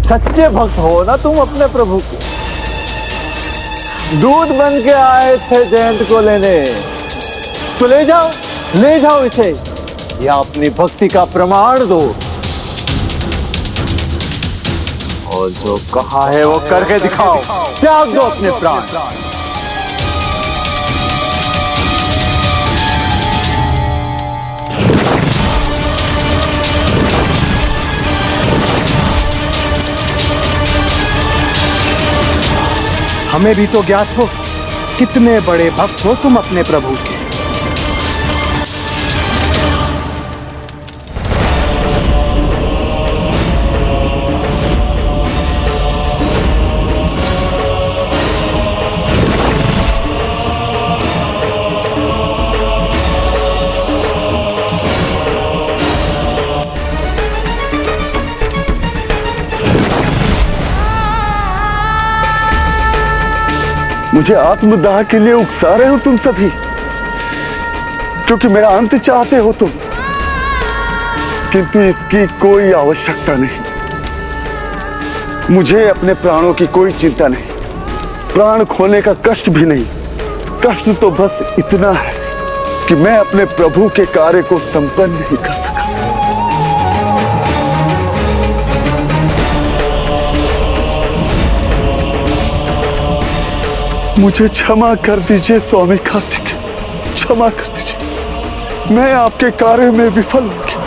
सच्चे भक्त हो ना तुम अपने प्रभु के। दूध बन के आए थे जयंत को लेने, तो ले जाओ इसे, या अपनी भक्ति का प्रमाण दो। और जो कहा है वो करके दिखाओ, त्याग दो अपने प्राण। हमें भी तो ज्ञात हो कितने बड़े भक्त हो तुम अपने प्रभु के। मुझे आत्मदाह के लिए उकसा रहे हो तुम सभी, क्योंकि मेरा अंत चाहते हो तुम, किंतु इसकी कोई आवश्यकता नहीं। मुझे अपने प्राणों की कोई चिंता नहीं, प्राण खोने का कष्ट भी नहीं। कष्ट तो बस इतना है कि मैं अपने प्रभु के कार्य को संपन्न नहीं कर सका। मुझे क्षमा कर दीजिए स्वामी कार्तिकेय, क्षमा कर दीजिए। मैं आपके कार्य में विफल हो गया।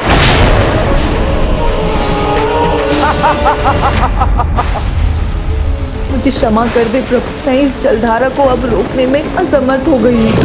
मुझे क्षमा कर दे प्रभु, मैं इस जलधारा को अब रोकने में असमर्थ हो गई हूँ।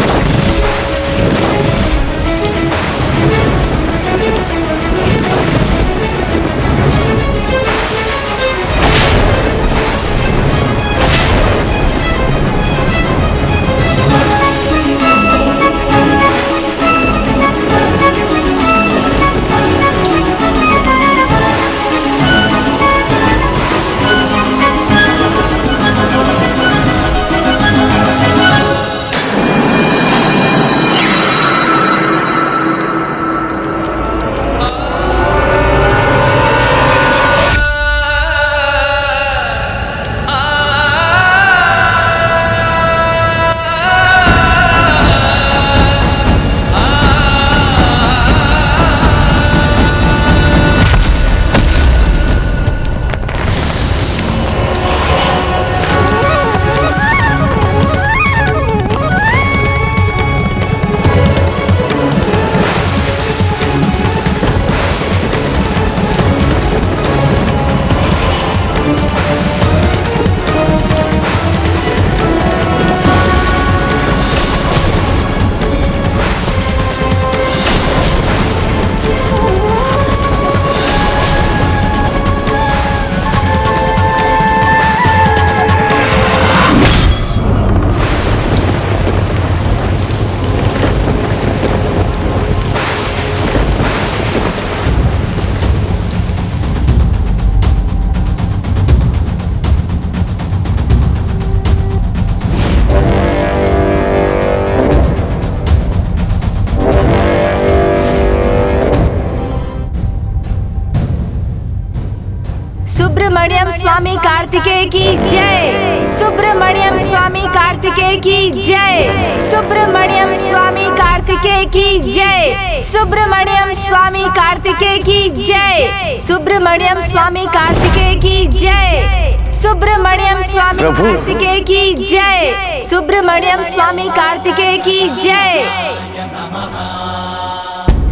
सुब्रमण्यम स्वामी कार्तिकेय की जय। सुब्रमण्यम स्वामी कार्तिकेय की जय। सुब्रमण्यम स्वामी कार्तिकेय की जय। सुब्रमण्यम स्वामी कार्तिकेय की जय। सुब्रमण्यम स्वामी कार्तिकेय की जय। सुब्रमण्यम स्वामी कार्तिकेय की जय। सुब्रमण्यम स्वामी कार्तिकेय की जय।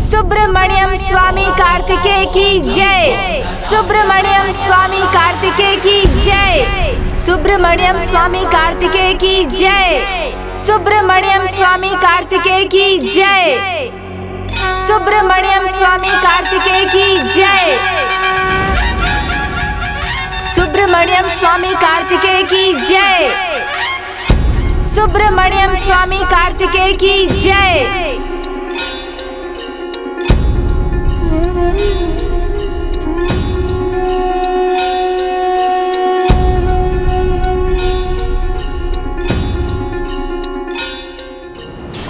सुब्रमण्यम स्वामी कार्तिकेय की जय। सुब्रमण्यम स्वामी कार्तिकेय की जय। सुब्रमण्यम स्वामी कार्तिकेय की जय। सुब्रमण्यम स्वामी कार्तिकेय की जय। सुब्रमण्यम स्वामी कार्तिकेय की जय। सुब्रमण्यम स्वामी कार्तिकेय की जय। सुब्रमण्यम स्वामी कार्तिकेय की जय।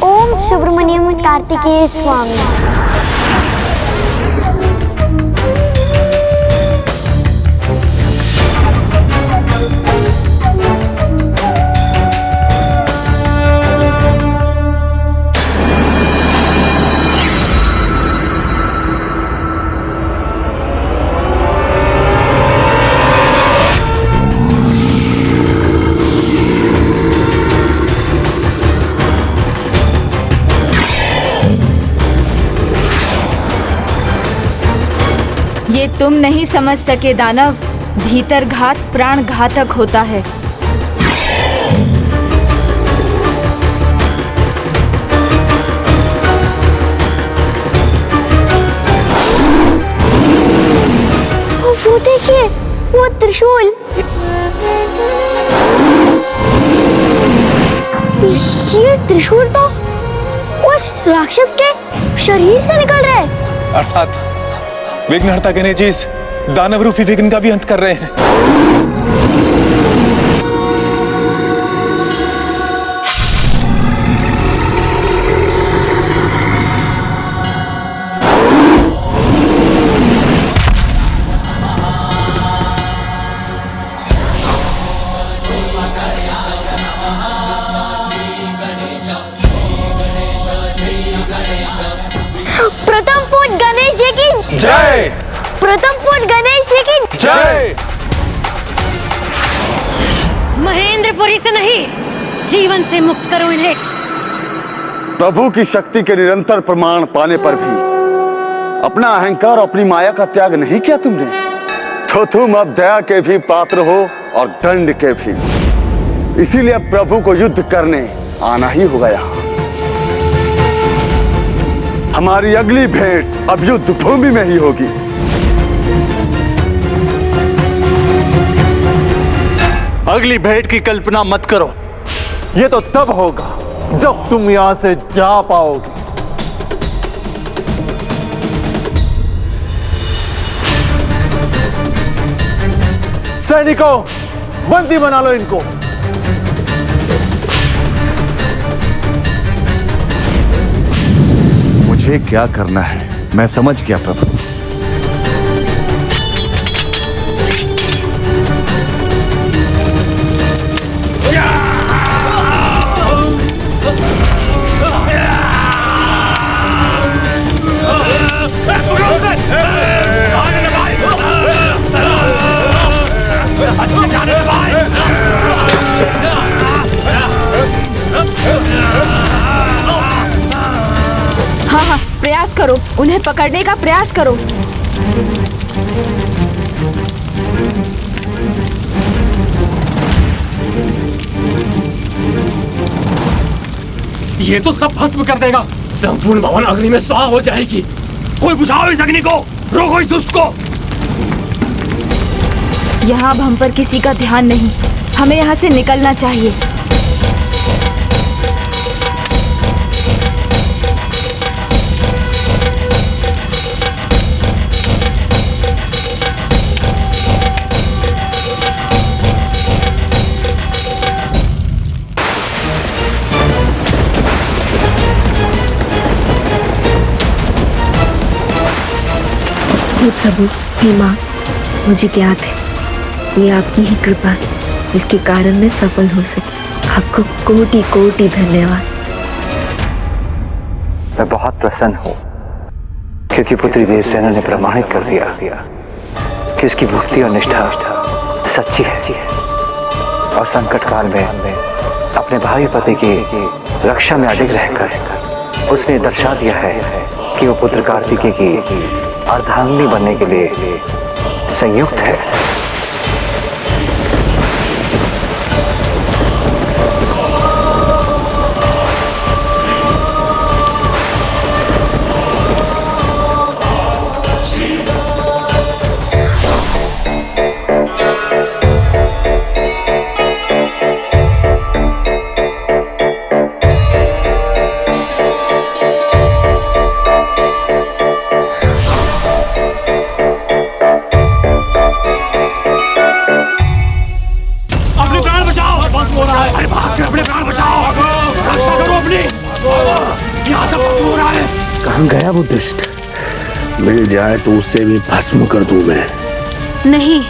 ओम सुब्रमण्यम कार्तिकेय स्वामी। तुम नहीं समझ सके दानव, भीतर घात प्राण घातक होता है। वो देखिए, वो त्रिशूल। ये त्रिशूल तो उस राक्षस के शरीर से निकल रहा है। अर्थात विघ्नहर्ता गणेश जी इस दानव रूपी विघ्न का भी अंत कर रहे हैं। प्रथम पूज गणेश जी की जय। प्रथम पूज गणेश जी की जय। महेंद्रपुरी से नहीं, जीवन से मुक्त करो इन्हें। प्रभु की शक्ति के निरंतर प्रमाण पाने पर भी अपना अहंकार और अपनी माया का त्याग नहीं किया तुमने, तो तुम अब दया के भी पात्र हो और दंड के भी। इसीलिए अब प्रभु को युद्ध करने आना ही होगा यहाँ। हमारी अगली भेंट अब युद्ध भूमि में ही होगी। अगली भेंट की कल्पना मत करो, ये तो तब होगा जब तुम यहां से जा पाओगे। सैनिकों, बंदी बना लो इनको। मुझे क्या करना है मैं समझ गया प्रभु। हाँ हाँ, प्रयास करो, उन्हें पकड़ने का प्रयास करो। ये तो सब भस्म कर देगा। संपूर्ण भवन अग्नि में स्वाहा हो जाएगी। कोई बुझाओ इस अग्नि को, रोको इस दुष्ट को। यहाँ अब हम पर किसी का ध्यान नहीं, हमें यहाँ से निकलना चाहिए। हे प्रभु, हे माँ, मुझे ज्ञात है ये आपकी ही कृपा है जिसके कारण मैं सफल हो सकी। आपको कोटि कोटि धन्यवाद। मैं बहुत प्रसन्न हूँ क्योंकि पुत्री देवसेना ने प्रमाणित कर दिया कि उसकी भक्ति और निष्ठा सच्ची है और संकट काल में अपने भावी पति की रक्षा में अडिग रहकर उसने दर्शा दिया है कि वो पुत्र कार्तिकेय की अर्धांगिनी बनने के लिए संयुक्त है। कहाँ गया वो दुष्ट? मिल जाए तो उसे भी भस्म कर दूं मैं। नहीं,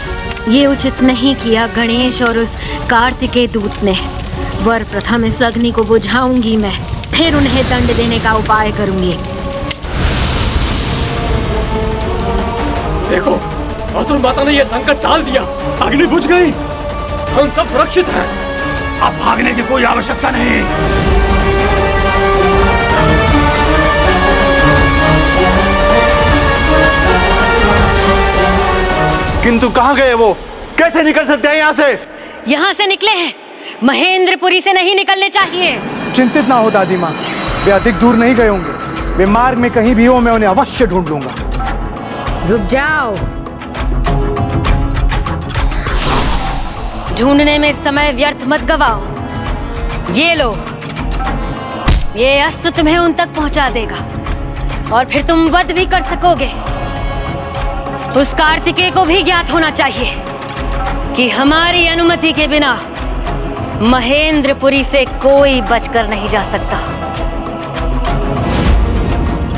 ये उचित नहीं किया गणेश और उस कार्तिकेय दूत ने। वर प्रथम इस अग्नि को बुझाऊंगी मैं, फिर उन्हें दंड देने का उपाय करूंगी। देखो, असुर माता ने यह संकट टाल दिया, अग्नि बुझ गई, हम सब सुरक्षित हैं। अब भागने की कोई आवश्यकता नहीं। किंतु कहाँ गए वो? कैसे निकल सकते हैं यहाँ से? यहाँ से निकले हैं, महेंद्रपुरी से नहीं निकलने चाहिए। चिंतित ना हो दादी माँ, वे अधिक दूर नहीं गए होंगे। वे मार्ग में कहीं भी हो, मैं उन्हें अवश्य ढूंढ लूंगा। रुक जाओ, ढूंढने में समय व्यर्थ मत गवाओ। ये लो, ये अस्त्र तुम्हें उन तक पहुंचा देगा और फिर तुम वध भी कर सकोगे। उस कार्तिकेय को भी ज्ञात होना चाहिए कि हमारी अनुमति के बिना महेंद्रपुरी से कोई बचकर नहीं जा सकता।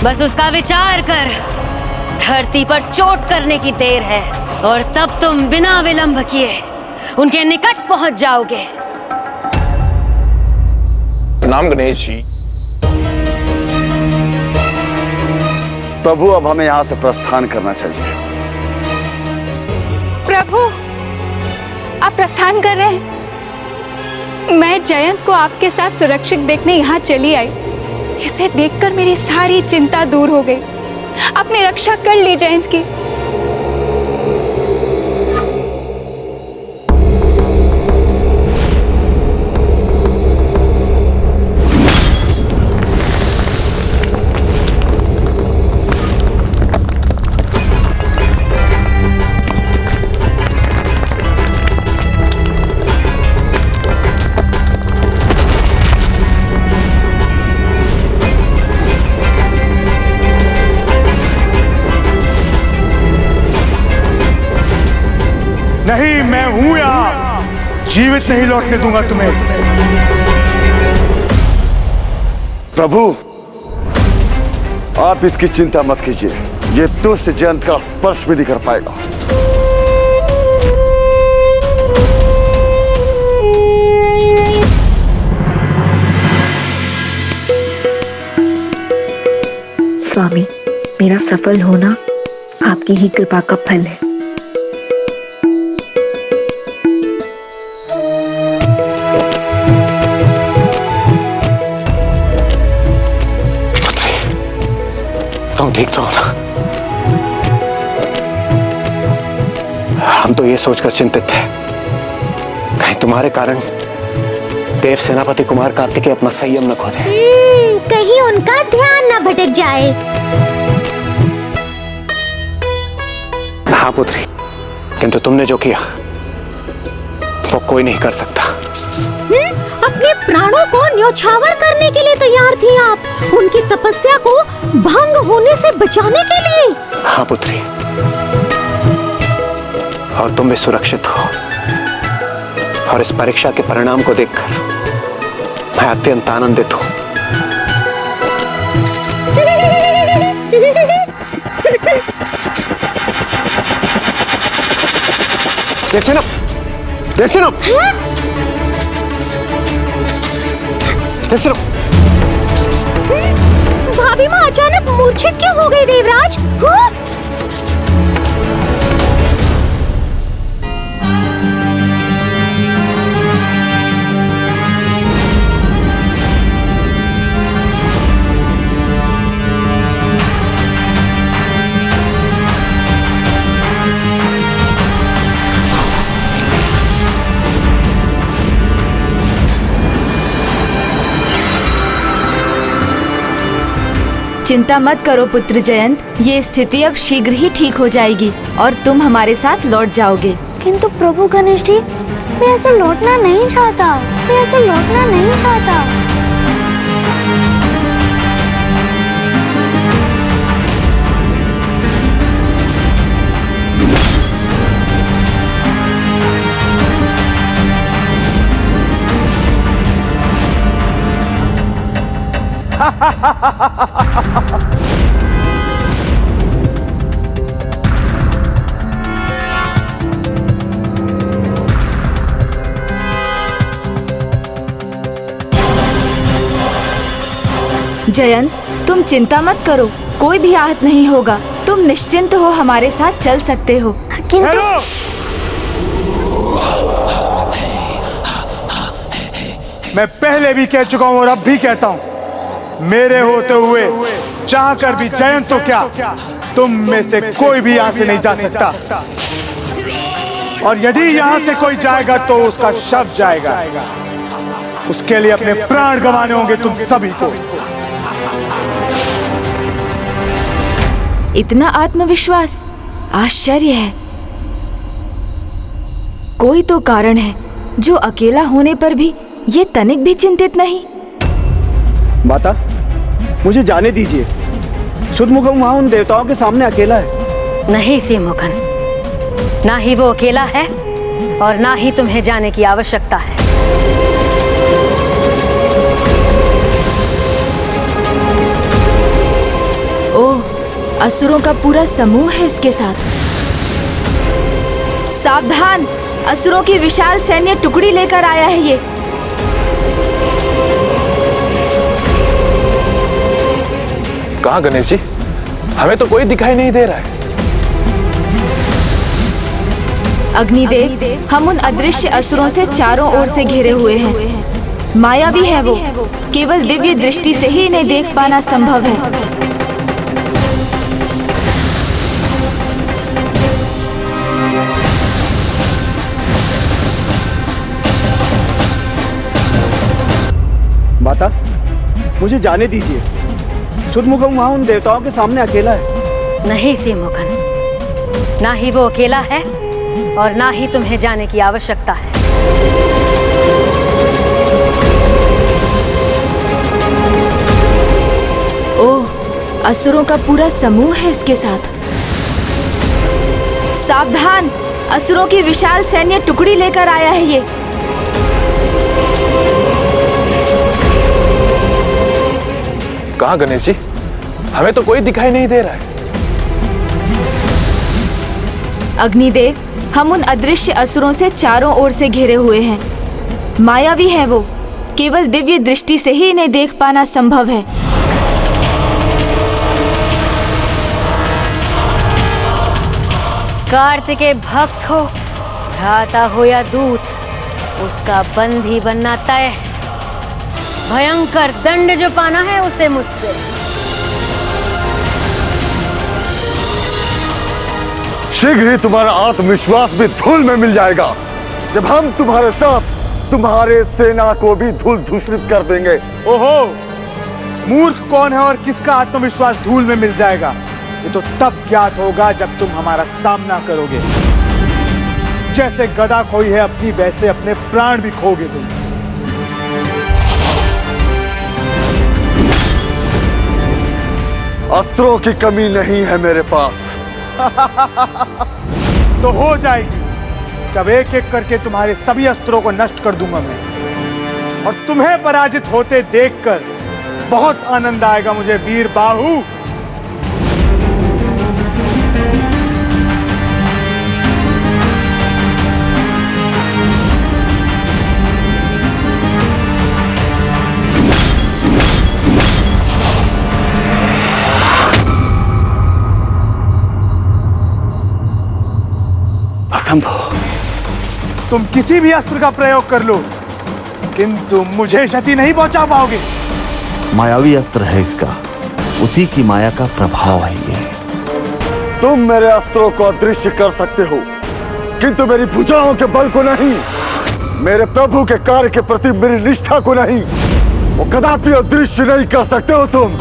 बस उसका विचार कर, धरती पर चोट करने की देर है और तब तुम बिना विलंब किए उनके निकट पहुंच जाओगे। प्रणाम गणेश जी। प्रभु, अब हमें यहाँ से प्रस्थान करना चाहिए। प्रभु, आप प्रस्थान कर रहे हैं? मैं जयंत को आपके साथ सुरक्षित देखने यहाँ चली आई। इसे देखकर मेरी सारी चिंता दूर हो गई। अपनी रक्षा कर ली जयंत की। नहीं, मैं हूं यहाँ, जीवित नहीं लौटने दूंगा तुम्हें। प्रभु, आप इसकी चिंता मत कीजिए। ये दुष्ट जयंत का स्पर्श भी नहीं कर पाएगा। स्वामी, मेरा सफल होना आपकी ही कृपा का फल है। तुम ठीक तो हो ना? हम तो ये सोचकर चिंतित थे कहीं तुम्हारे कारण देव सेनापति कुमार कार्तिकेय अपना संयम न खो दे। कहीं उनका ध्यान न भटक जाए। हाँ पुत्री, किंतु तुमने जो किया वो कोई नहीं कर सकता। अपने प्राणों को न्योछावर करने के लिए तैयार थी आप, उनकी तपस्या को भंग होने से बचाने के लिए। हाँ पुत्री, और तुम भी सुरक्षित हो। और इस परीक्षा के परिणाम को देखकर मैं अत्यंत आनंदित हूं। देखिए ना, देखिए ना, देखिए ना। भाभी माँ अचानक मूर्छित क्यों हो गई देवराज? हाँ? चिंता मत करो पुत्र जयंत, ये स्थिति अब शीघ्र ही ठीक हो जाएगी और तुम हमारे साथ लौट जाओगे। किंतु प्रभु गणेश जी, मैं ऐसे लौटना नहीं चाहता। मैं ऐसे लौटना नहीं चाहता। जयंत, तुम चिंता मत करो, कोई भी आहत नहीं होगा। तुम निश्चिंत हो, हमारे साथ चल सकते हो। मैं पहले भी कह चुका हूं और अब भी कहता हूं, मेरे होते हुए चाहकर भी जयंत तो क्या, तुम में से कोई भी यहां से नहीं जा सकता। और यदि यहाँ से कोई जाएगा तो उसका शव जाएगा। उसके लिए अपने प्राण गंवाने होंगे तुम सभी को। इतना आत्मविश्वास, आश्चर्य है। कोई तो कारण है जो अकेला होने पर भी ये तनिक भी चिंतित नहीं। माता, मुझे जाने दीजिए। शुद्धमुखम वहां उन देवताओं के सामने अकेला है। नहीं सिंहमुखन, ना ही वो अकेला है और ना ही तुम्हें जाने की आवश्यकता है। ओह, असुरों का पूरा समूह है इसके साथ। सावधान, असुरों की विशाल सैन्य टुकड़ी लेकर आया है ये। कहाँ गणेश जी? हमें तो कोई दिखाई नहीं दे रहा है। अग्निदेव, हम उन अदृश्य असुरों से चारों ओर से घिरे हुए हैं। मायावी है वो, केवल दिव्य दृष्टि से ही इन्हें देख पाना संभव है। माता, मुझे जाने दीजिए। शुद्धमुखम वहां उन देवताओं के सामने अकेला है। नहीं सिंहमुखन, ना ही वो अकेला है और ना ही तुम्हें जाने की आवश्यकता है। ओह, असुरों का पूरा समूह है इसके साथ। सावधान, असुरों की विशाल सैन्य टुकड़ी लेकर आया है ये। कहाँ गणेश जी? हमें तो कोई दिखाई नहीं दे रहा है। अग्निदेव, हम उन अदृश्य असुरों से चारों ओर से घिरे हुए हैं। मायावी है वो, केवल दिव्य दृष्टि से ही इन्हें देख पाना संभव है। कार्तिकेय भक्त हो, भ्राता हो या दूत, उसका बंदी बनना तय है। भयंकर दंड जो पाना है उसे मुझसे। शीघ्र ही तुम्हारा आत्मविश्वास भी धूल में मिल जाएगा जब हम तुम्हारे साथ तुम्हारे सेना को भी धूल धूसरित कर देंगे। ओहो, मूर्ख कौन है और किसका आत्मविश्वास धूल में मिल जाएगा, ये तो तब ज्ञात होगा जब तुम हमारा सामना करोगे। जैसे गदा खोई है अपनी, वैसे अपने प्राण भी खोगे तुम। अस्त्रों की कमी नहीं है मेरे पास। तो हो जाएगी जब एक एक करके तुम्हारे सभी अस्त्रों को नष्ट कर दूंगा मैं। और तुम्हें पराजित होते देखकर बहुत आनंद आएगा मुझे, वीर बाहु। असंभव। तुम किसी भी अस्त्र का प्रयोग कर लो, किंतु मुझे क्षति नहीं पहुंचा पाओगे। मायावी अस्त्र है इसका, उसी की माया का प्रभाव है ये। तुम मेरे अस्त्रों को अदृश्य कर सकते हो, किंतु मेरी भुजाओं के बल को नहीं, मेरे प्रभु के कार्य के प्रति मेरी निष्ठा को नहीं। वो कदापि अदृश्य नहीं कर सकते हो तुम।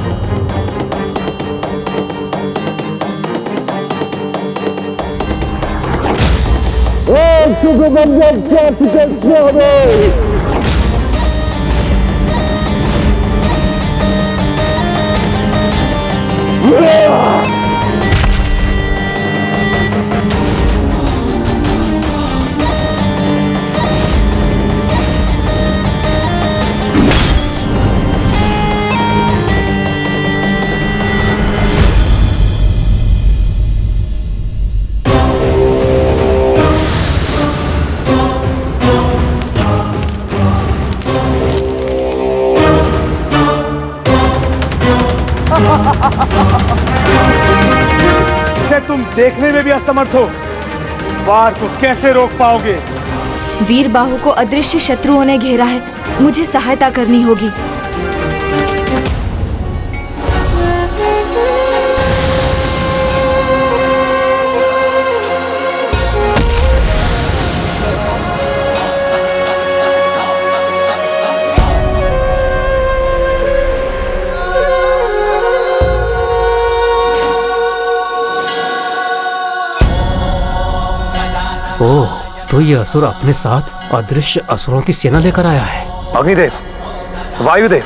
इसे तुम देखने में भी असमर्थ हो, वार को कैसे रोक पाओगे? वीर बाहु को अदृश्य शत्रुओं ने घेरा है, मुझे सहायता करनी होगी। तो ये असुर अपने साथ अदृश्य असुरों की सेना लेकर आया है। अग्निदेव, वायुदेव,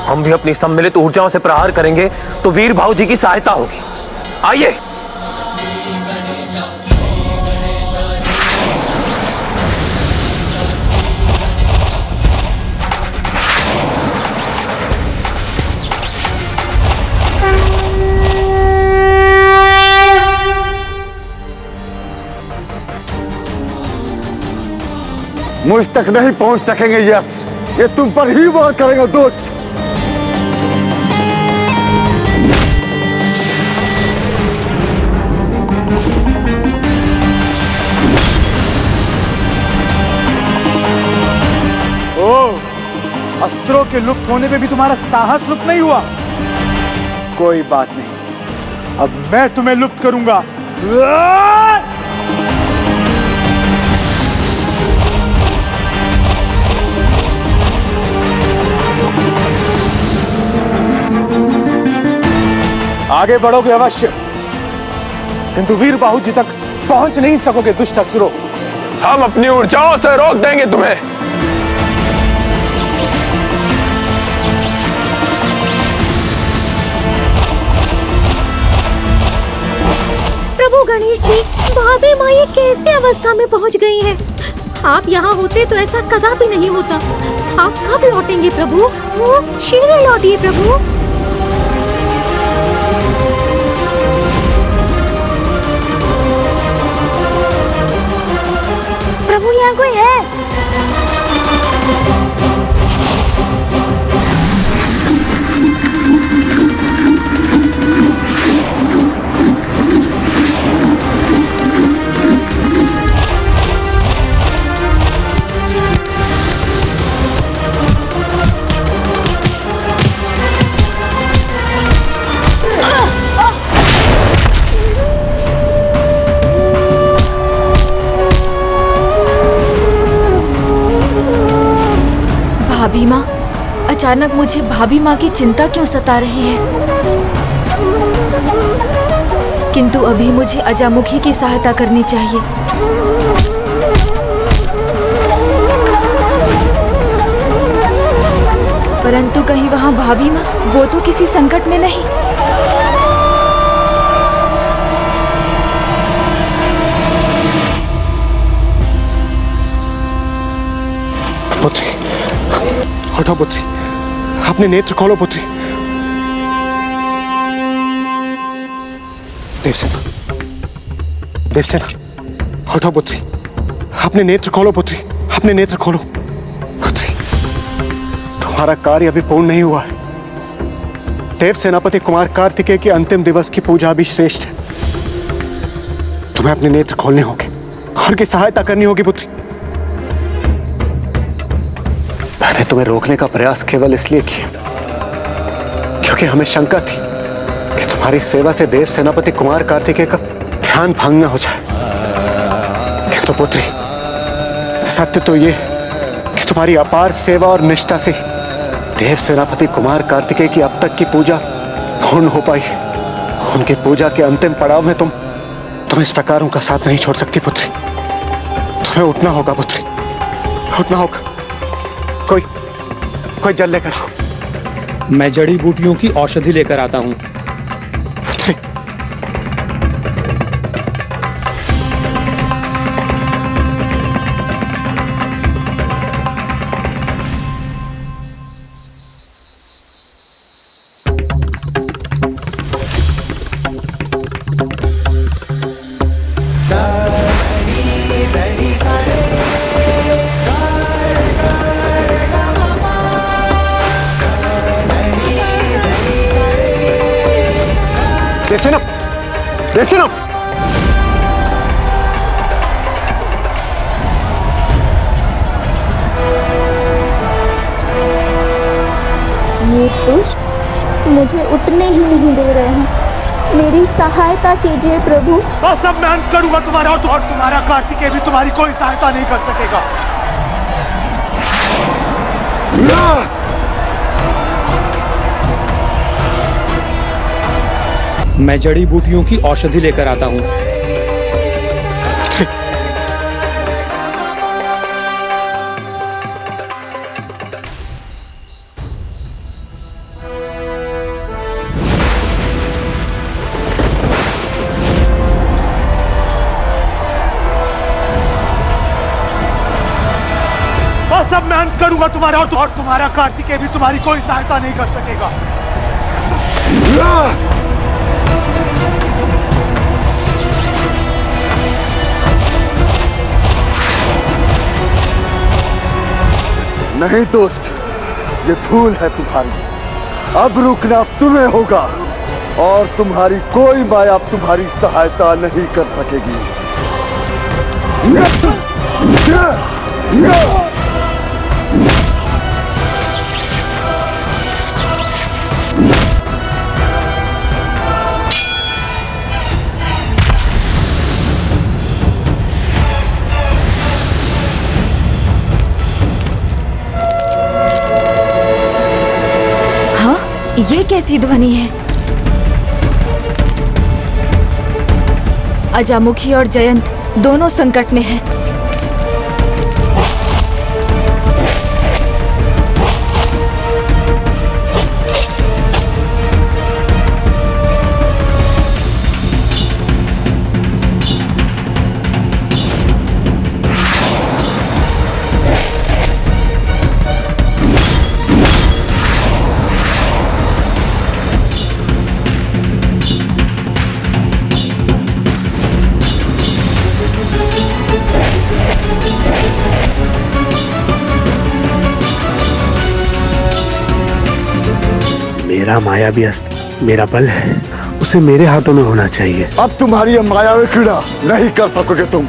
हम भी अपनी सम्मिलित ऊर्जाओं से प्रहार करेंगे तो वीर भाऊ जी की सहायता होगी। आइए। मुझ तक नहीं पहुंच सकेंगे ये अस्त्र, ये तुम पर ही वार करेगा दोस्त। अस्त्रों के लुप्त होने पे भी तुम्हारा साहस लुप्त नहीं हुआ। कोई बात नहीं, अब मैं तुम्हें लुप्त करूंगा। आगे बढ़ोगे अवश्य, किंतु वीर बाहू जी तक पहुंच नहीं सकोगे दुष्ट असुरों। हम अपनी ऊर्जाओं से रोक देंगे तुम्हें। प्रभु गणेश जी, भाभी माँ ये कैसे अवस्था में पहुँच गई हैं? आप यहाँ होते तो ऐसा कदापि नहीं होता। आप कब लौटेंगे प्रभु? वो शीघ्र लौटिए प्रभु। प्रभु यहाँ कोई है? भाभी माँ, अचानक मुझे भाभी माँ की चिंता क्यों सता रही है? किंतु अभी मुझे अजामुखी की सहायता करनी चाहिए। परंतु कहीं वहाँ भाभी माँ, वो तो किसी संकट में नहीं। पुत्री, उठो पुत्री, अपने नेत्र खोलो पुत्री। देवसेना, देवसेना, उठो पुत्री, अपने नेत्र खोलो पुत्री, अपने नेत्र खोलो। पुत्री, तुम्हारा कार्य अभी पूर्ण नहीं हुआ है। देव सेनापति कुमार कार्तिकेय के अंतिम दिवस की पूजा अभी श्रेष्ठ है। तुम्हें अपने नेत्र खोलने होंगे और की सहायता करनी होगी पुत्री। मैंने तुम्हें रोकने का प्रयास केवल इसलिए किया क्योंकि हमें शंका थी कि तुम्हारी सेवा से देव सेनापति कुमार कार्तिकेय का ध्यान भंग न हो जाए। किंतु पुत्री, सत्य तो ये कि तुम्हारी अपार सेवा और निष्ठा से देव सेनापति कुमार कार्तिकेय की अब तक की पूजा पूर्ण हो पाई। उनकी पूजा के अंतिम पड़ाव में तुम इस प्रकार उनका साथ नहीं छोड़ सकती पुत्री। तुम्हें उठना होगा पुत्री, उठना होगा। कोई जल लेकर आओ। मैं जड़ी बूटियों की औषधि लेकर आता हूँ। देवसेना, देवसेना, ये दुष्ट मुझे उठने ही नहीं दे रहे हैं। मेरी सहायता कीजिए प्रभु। बस अब मैं अंत करूंगा तुम्हारा, और तुम्हारा कार्तिकेय भी तुम्हारी कोई सहायता नहीं कर सकेगा। मैं जड़ी बूटियों की औषधि लेकर आता हूँ। सब मैं अंत करूंगा तुम्हारा, और तुम्हारा कार्तिकेय भी तुम्हारी कोई सहायता नहीं कर सकेगा। नहीं दोस्त, ये भूल है तुम्हारी। अब रुकना तुम्हें होगा और तुम्हारी कोई माया अब तुम्हारी सहायता नहीं कर सकेगी। हाँ, ये कैसी ध्वनि है? अजामुखी और जयंत दोनों संकट में हैं। मेरा मायावी अस्त्र मेरा बल है, उसे मेरे हाथों में होना चाहिए। अब तुम्हारी यह मायावी क्रीड़ा नहीं कर सकोगे तुम।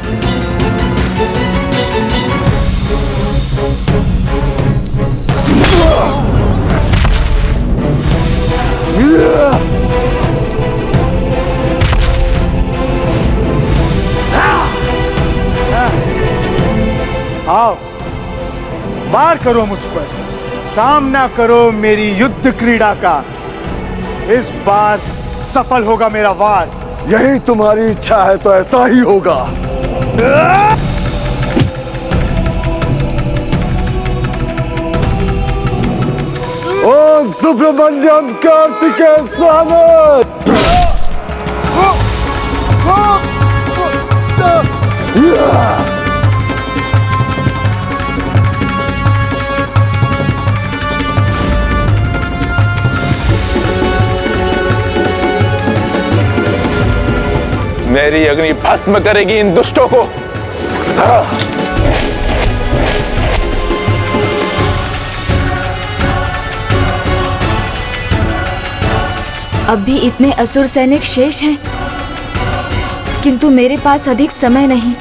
आओ, वार करो मुझ पर, सामना करो मेरी युद्ध क्रीड़ा का। इस बार सफल होगा मेरा वार। यही तुम्हारी इच्छा है तो ऐसा ही होगा। ओम सुब्रमण्यम कार्तिकेय स्वामी। मेरी अग्नि भस्म करेगी इन दुष्टों को। अब भी इतने असुर सैनिक शेष हैं, किंतु मेरे पास अधिक समय नहीं।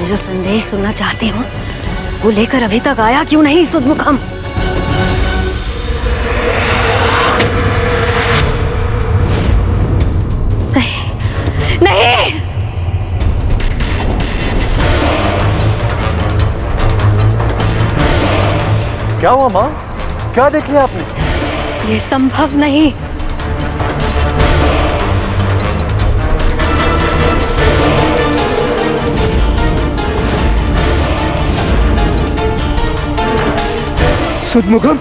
जो संदेश सुनना चाहती हूँ वो लेकर अभी तक आया क्यों नहीं सुदमुखम? नहीं, नहीं। क्या हुआ माँ? क्या देख लिया आपने? ये संभव नहीं। सुदमुखम,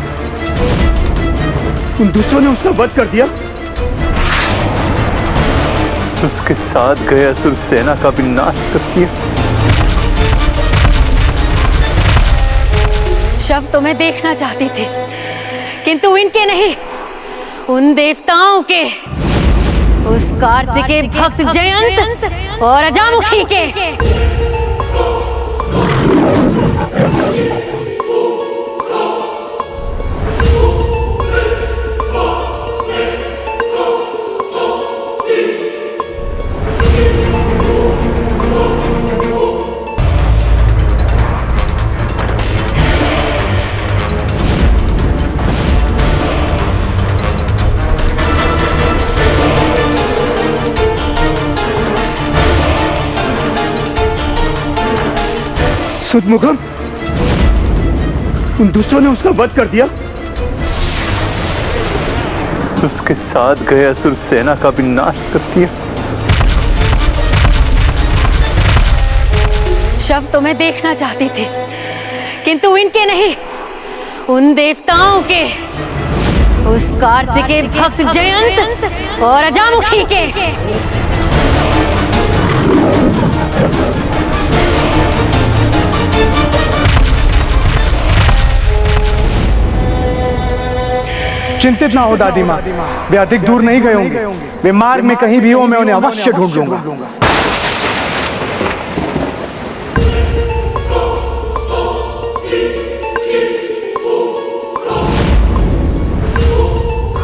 उन दुष्टों ने उसका वध कर दिया। उसके साथ गए असुर सेना का भी नाश कर दिया। शव तो मैं देखना चाहती थी, किंतु इनके नहीं, उन देवताओं के, उस कार्तिकेय भक्त जयंत और अजामुखी के। सुदमुखम, उन दुष्टों ने उसका वध कर दिया। उसके साथ गए असुर सेना का भी नाश कर दिया। शव तो मैं देखना चाहती थी, किंतु इनके नहीं, उन देवताओं के, उस कार्तिकेय भक्त जयंत और अजामुखी के। चिंतित ना हो दादी माँ, वे अधिक दूर नहीं गए होंगे। वे मार्ग में कहीं भी हो, मैं उन्हें अवश्य ढूंढ लूंगा।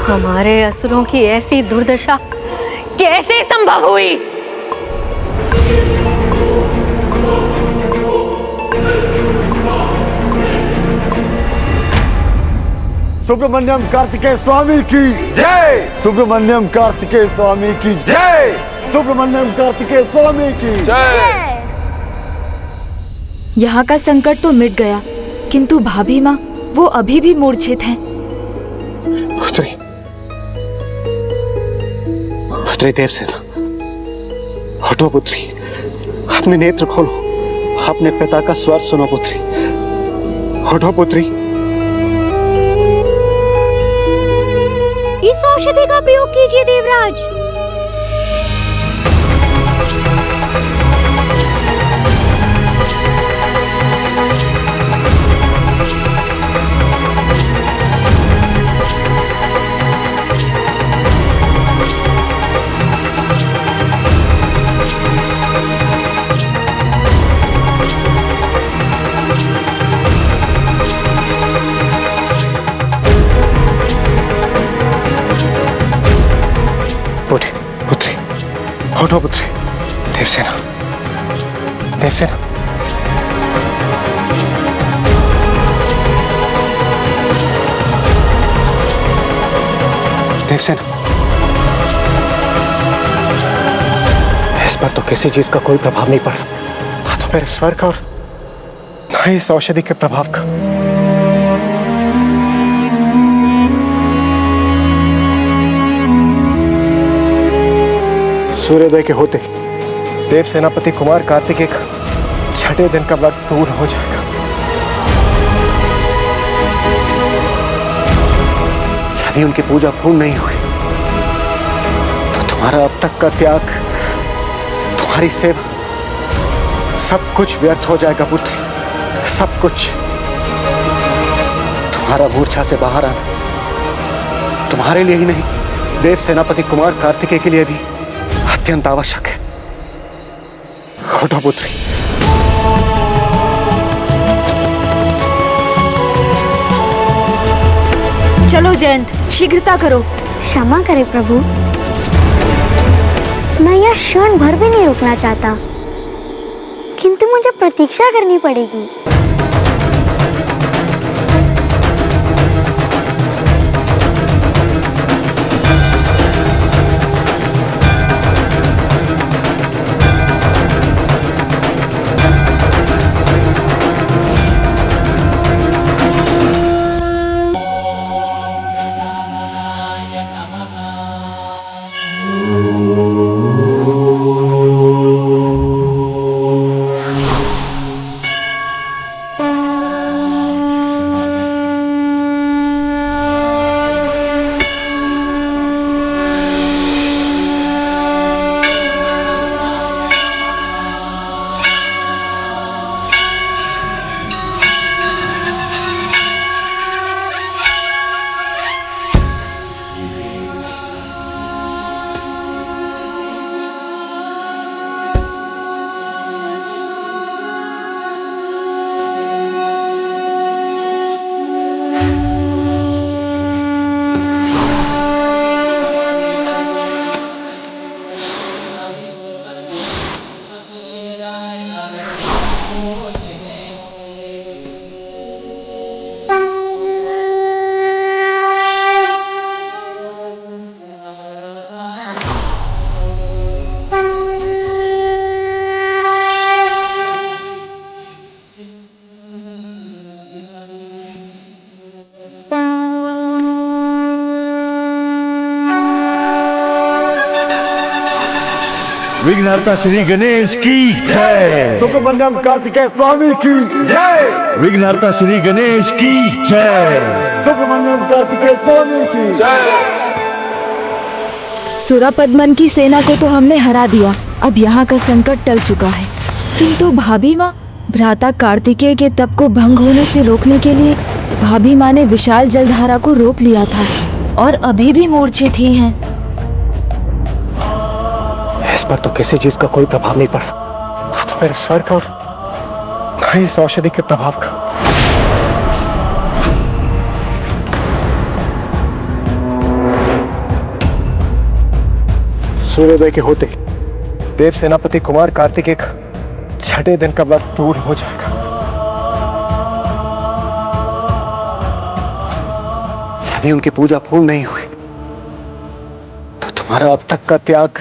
हमारे असुरों की ऐसी दुर्दशा कैसे संभव हुई? सुब्रमण्यम कार्तिकेय स्वामी की जय। सुब्रमण्यम कार्तिकेय स्वामी की जय। सुब्रमण्यम कार्तिकेय स्वामी की जय। यहाँ का संकट तो मिट गया, किंतु भाभी माँ वो अभी भी मूर्छित हैं। पुत्री, पुत्री देवसेना, हटो पुत्री, अपने नेत्र खोलो, अपने पिता का स्वर सुनो पुत्री, हटो पुत्री। इस औषधि का प्रयोग कीजिए देवराज। पुत्री, हटो पुत्री। देवसेना, देवसेना, देवसेना, इस पर तो किसी चीज का कोई प्रभाव नहीं पड़ा, ना तो मेरे स्वर का और ना ही इस औषधि के प्रभाव का। सूर्योदय के होते देव सेनापति कुमार कार्तिकेय का छठे दिन का व्रत पूर्ण हो जाएगा। यदि उनकी पूजा पूर्ण नहीं हुई तो तुम्हारा अब तक का त्याग, तुम्हारी सेवा, सब कुछ व्यर्थ हो जाएगा पुत्री, सब कुछ। तुम्हारा मूर्छा से बाहर आना तुम्हारे लिए ही नहीं, देव सेनापति कुमार कार्तिकेय के लिए भी अत्यंत आवश्यक है। हटो पुत्री। चलो जयंत, शीघ्रता करो। क्षमा करें प्रभु, मैं यह क्षण भर भी नहीं रुकना चाहता, किंतु मुझे प्रतीक्षा करनी पड़ेगी। विघ्नहर्ता श्री गणेश की जय। सुखमंडलम कार्तिकेय स्वामी की जय। विघ्नहर्ता श्री गणेश की जय। सुखमंडलम कार्तिकेय स्वामी की जय। सुरापद्मन की सेना को तो हमने हरा दिया, अब यहाँ का संकट टल चुका है। किंतु भाभी माँ, भ्राता कार्तिकेय के तप को भंग होने से रोकने के लिए भाभी माँ ने विशाल जलधारा को रोक लिया था और अभी भी मूर्छित ही हैं। इस पर तो किसी चीज का कोई प्रभाव नहीं पड़ा, तो मेरे स्वर का और इस औषधि के प्रभाव का। सूर्योदय के होते देव सेनापति कुमार कार्तिकेय का छठे दिन का व्रत पूर्ण हो जाएगा। यदि उनकी पूजा पूर्ण नहीं हुई तो तुम्हारा अब तक का त्याग,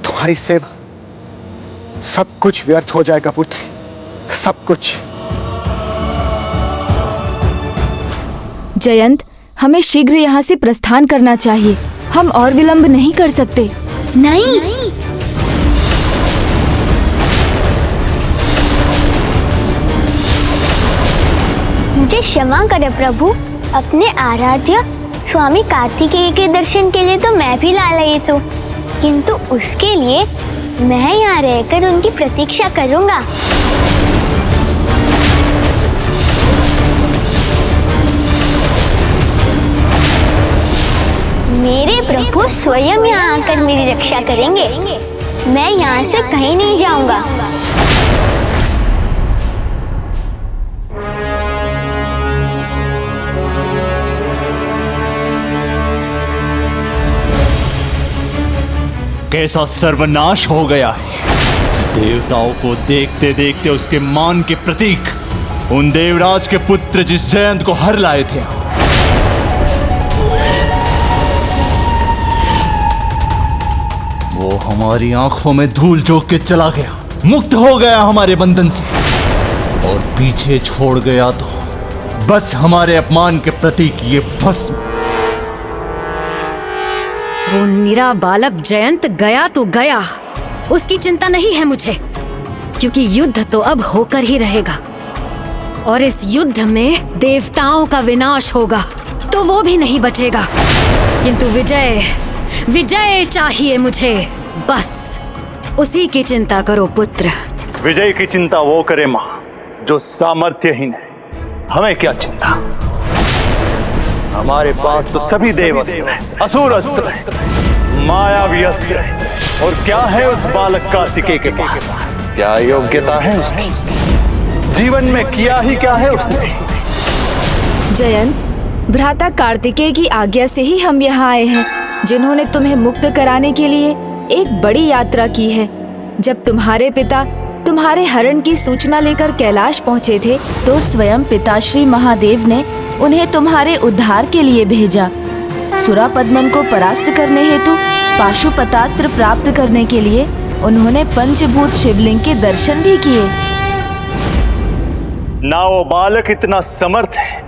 तुम्हारी सेवा, सब कुछ व्यर्थ हो जाएगा पुत्र, सब कुछ। जयंत, हमें शीघ्र यहाँ से प्रस्थान करना चाहिए, हम और विलंब नहीं कर सकते। नहीं, मुझे क्षमा करें प्रभु, अपने आराध्य स्वामी कार्तिकेय के दर्शन के लिए तो मैं भी लालायित हूँ, किंतु उसके लिए मैं यहाँ रहकर उनकी प्रतीक्षा करूँगा। मेरे प्रभु स्वयं यहाँ आकर मेरी रक्षा करेंगे, मैं यहाँ से कहीं नहीं जाऊँगा। कैसा सर्वनाश हो गया है। देवताओं को देखते देखते उसके मान के प्रतीक उन देवराज के पुत्र जिस जयंत को हर लाए थे, वो हमारी आंखों में धूल झोंक के चला गया, मुक्त हो गया हमारे बंधन से, और पीछे छोड़ गया तो बस हमारे अपमान के प्रतीक ये भस्म। वो निरा बालक जयंत गया तो गया, उसकी चिंता नहीं है मुझे, क्योंकि युद्ध तो अब होकर ही रहेगा, और इस युद्ध में देवताओं का विनाश होगा तो वो भी नहीं बचेगा। किंतु विजय, विजय चाहिए मुझे, बस उसी की चिंता करो पुत्र। विजय की चिंता वो करे मां जो सामर्थ्यहीन है, हमें क्या चिंता। हमारे पास तो सभी देव अस्त्र हैं, असुर अस्त्र हैं, मायावी अस्त्र हैं, और क्या है उस बालक कार्तिकेय के पास? क्या योग्यता है उसकी? जीवन में किया ही क्या है उसने? जयंत, भ्राता कार्तिकेय की आज्ञा से ही हम यहाँ आए हैं, जिन्होंने तुम्हें मुक्त कराने के लिए एक बड़ी यात्रा की है। जब तुम्हारे पिता तुम्हारे हरण की सूचना लेकर कैलाश पहुँचे थे तो स्वयं पिताश्री महादेव ने उन्हें तुम्हारे उद्धार के लिए भेजा। सुरापद्मन को परास्त करने हेतु पाशुपतास्त्र प्राप्त करने के लिए उन्होंने पंचभूत शिवलिंग के दर्शन भी किए। ना वो बालक इतना समर्थ है,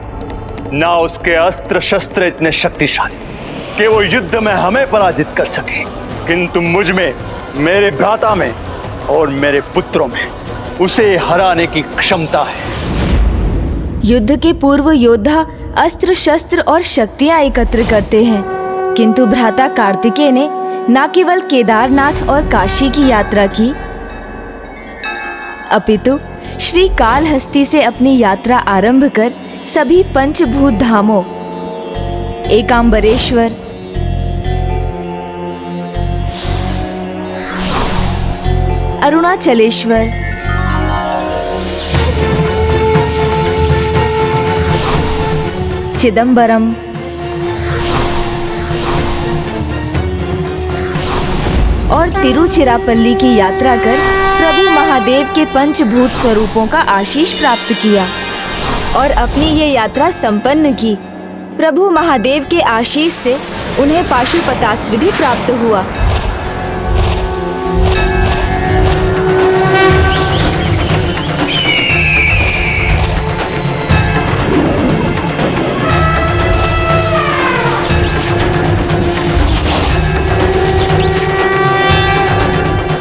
ना उसके अस्त्र शस्त्र इतने शक्तिशाली कि वो युद्ध में हमें पराजित कर सके, किंतु मुझ में, मेरे भ्राता में और मेरे पुत्रों में उसे हराने की क्षमता है। युद्ध के पूर्व योद्धा अस्त्र शस्त्र और शक्तियां एकत्र करते हैं, किंतु भ्राता कार्तिकेय ने न केवल केदारनाथ और काशी की यात्रा की, अपितु श्री कालहस्ती से अपनी यात्रा आरंभ कर सभी पंचभूत धामों एकांबरेश्वर, अरुणाचलेश्वर, चिदंबरम, और तिरुचिरापल्ली की यात्रा कर प्रभु महादेव के पंचभूत स्वरूपों का आशीष प्राप्त किया और अपनी ये यात्रा संपन्न की। प्रभु महादेव के आशीष से उन्हें पाशुपतास्त्र भी प्राप्त हुआ।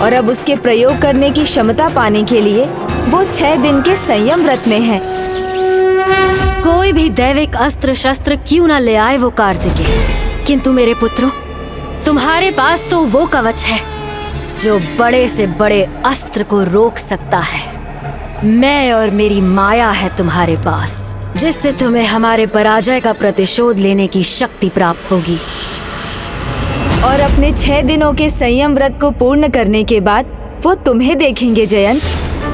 और अब उसके प्रयोग करने की क्षमता पाने के लिए वो 6 दिन के संयम व्रत में है। कोई भी दैविक अस्त्र शस्त्र क्यों न ले आए वो कार्तिकेय, किंतु मेरे पुत्रों, तुम्हारे पास तो वो कवच है जो बड़े से बड़े अस्त्र को रोक सकता है। मैं और मेरी माया है तुम्हारे पास, जिससे तुम्हें हमारे पराजय का प्रतिशोध लेने की शक्ति प्राप्त होगी। और अपने 6 दिनों के संयम व्रत को पूर्ण करने के बाद वो तुम्हें देखेंगे जयंत,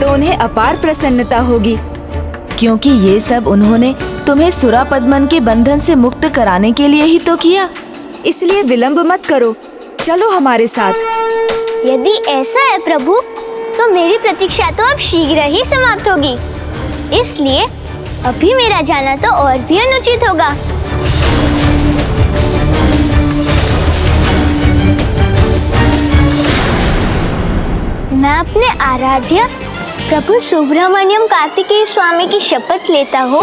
तो उन्हें अपार प्रसन्नता होगी, क्योंकि ये सब उन्होंने तुम्हें सुरापद्मन के बंधन से मुक्त कराने के लिए ही तो किया। इसलिए विलंब मत करो, चलो हमारे साथ। यदि ऐसा है प्रभु, तो मेरी प्रतीक्षा तो अब शीघ्र ही समाप्त होगी, इसलिए अभी मेरा जाना तो और भी अनुचित होगा। मैं अपने आराध्य प्रभु सुब्रमण्यम कार्तिकेय स्वामी की शपथ लेता हूँ,